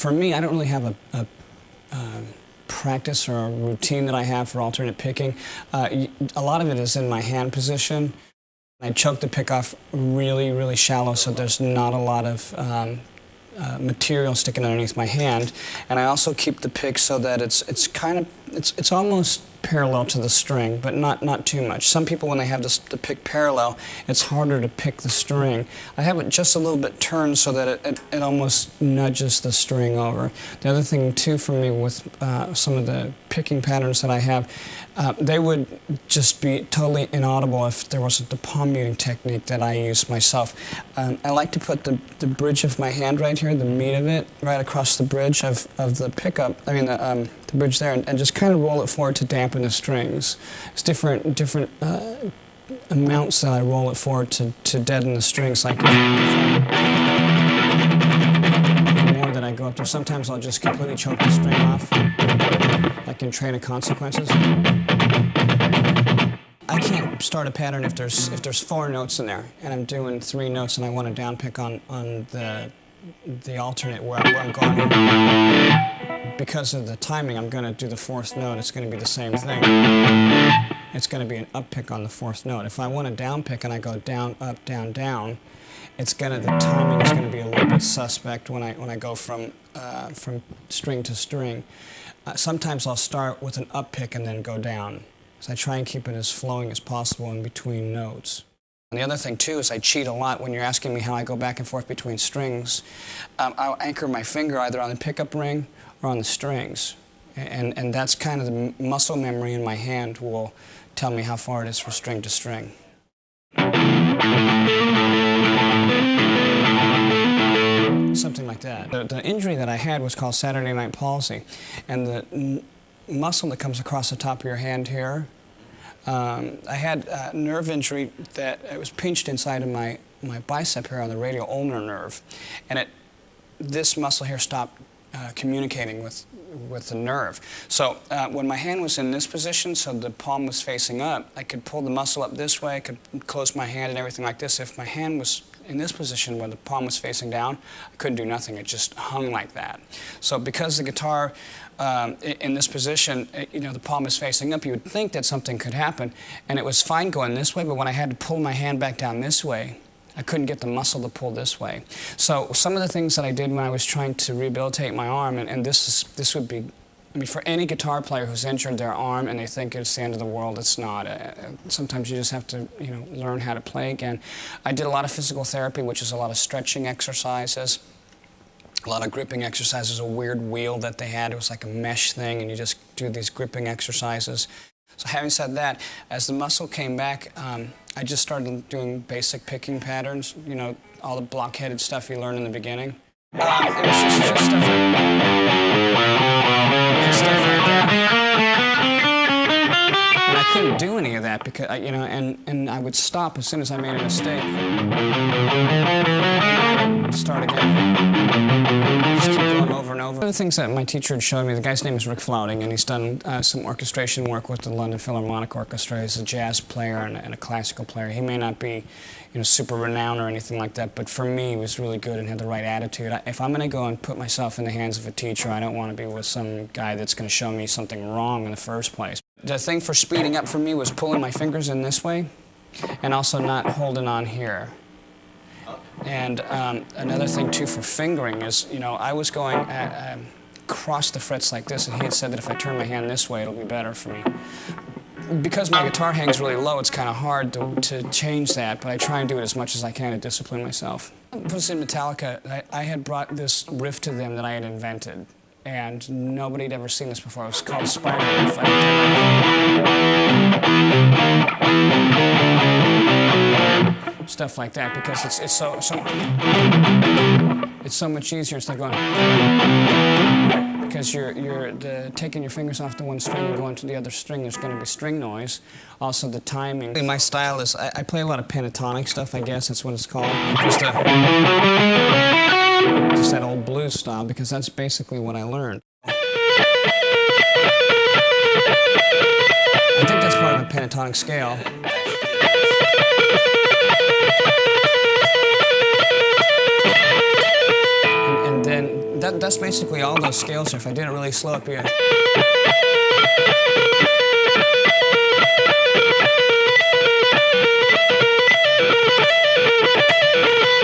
For me, I don't really have a practice or a routine that I have for alternate picking. A lot of it is in my hand position. I choke the pick off really, really shallow, so there's not a lot of material sticking underneath my hand, and I also keep the pick so that it's almost parallel to the string, but not too much. Some people, when they have the pick parallel, it's harder to pick the string. I have it just a little bit turned so that it almost nudges the string over. The other thing too for me with some of the picking patterns that I have, they would just be totally inaudible if there wasn't the palm muting technique that I use myself. I like to put the bridge of my hand right here, the meat of it, right across the bridge of the pickup, I mean the bridge there, and just kind of roll it forward to dampen the strings. It's different amounts that I roll it forward to deaden the strings. Like the more that I go up there, sometimes I'll just completely choke the string off, like in Train of Consequences. I can't start a pattern if there's 4 notes in there, and I'm doing 3 notes, and I want to down pick on the alternate where I'm going. Because of the timing, I'm going to do the 4th note. It's going to be the same thing. It's going to be an up pick on the 4th note. If I want a down pick and I go down, up, down, down, the timing is going to be a little bit suspect when I go from string to string. Sometimes I'll start with an up pick and then go down. So I try and keep it as flowing as possible in between notes. And the other thing too is I cheat a lot when you're asking me how I go back and forth between strings. I'll anchor my finger either on the pickup ring or on the strings. And that's kind of the muscle memory in my hand will tell me how far it is from string to string. Something like that. The injury that I had was called Saturday night palsy. And the muscle that comes across the top of your hand here, I had a nerve injury that it was pinched inside of my bicep here on the radial ulnar nerve. And this muscle here stopped communicating with the nerve. So when my hand was in this position, so the palm was facing up, I could pull the muscle up this way, I could close my hand and everything like this. If my hand was in this position where the palm was facing down, I couldn't do nothing. It just hung like that. So because the guitar in this position, the palm is facing up, you would think that something could happen. And it was fine going this way, but when I had to pull my hand back down this way, I couldn't get the muscle to pull this way. So some of the things that I did when I was trying to rehabilitate my arm, and this would be, I mean, for any guitar player who's injured their arm and they think it's the end of the world, it's not. Sometimes you just have to, learn how to play again. I did a lot of physical therapy, which is a lot of stretching exercises, a lot of gripping exercises, a weird wheel that they had. It was like a mesh thing, and you just do these gripping exercises. So having said that, as the muscle came back, I just started doing basic picking patterns, all the block-headed stuff you learn in the beginning. It was just stuff like that. And I couldn't do any of that because, and I would stop as soon as I made a mistake. And I'd start again. Just keep going over and over. One of the things that my teacher had showed me, the guy's name is Rick Flouting, and he's done some orchestration work with the London Philharmonic Orchestra. He's a jazz player and a classical player. He may not be, super renowned or anything like that, but for me, he was really good and had the right attitude. If I'm going to go and put myself in the hands of a teacher, I don't want to be with some guy that's going to show me something wrong in the first place. The thing for speeding up for me was pulling my fingers in this way and also not holding on here. And another thing, too, for fingering is, I was going across the frets like this, and he had said that if I turn my hand this way, it'll be better for me. Because my guitar hangs really low, it's kind of hard to change that, but I try and do it as much as I can to discipline myself. When I was in Metallica, I had brought this riff to them that I had invented, and nobody had ever seen this before. It was called Spider Riff. Stuff like that, because it's so much easier instead of going, because you're taking your fingers off the one string and going to the other string. There's going to be string noise. Also the timing. My style is I play a lot of pentatonic stuff. I guess that's what it's called. Just that old blues style, because that's basically what I learned. I think that's part of a pentatonic scale. And then that's that's basically all those scales. If I did it really slow, it'd be a...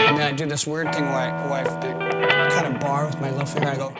And then I do this weird thing where I kind of bar with my little finger. I go...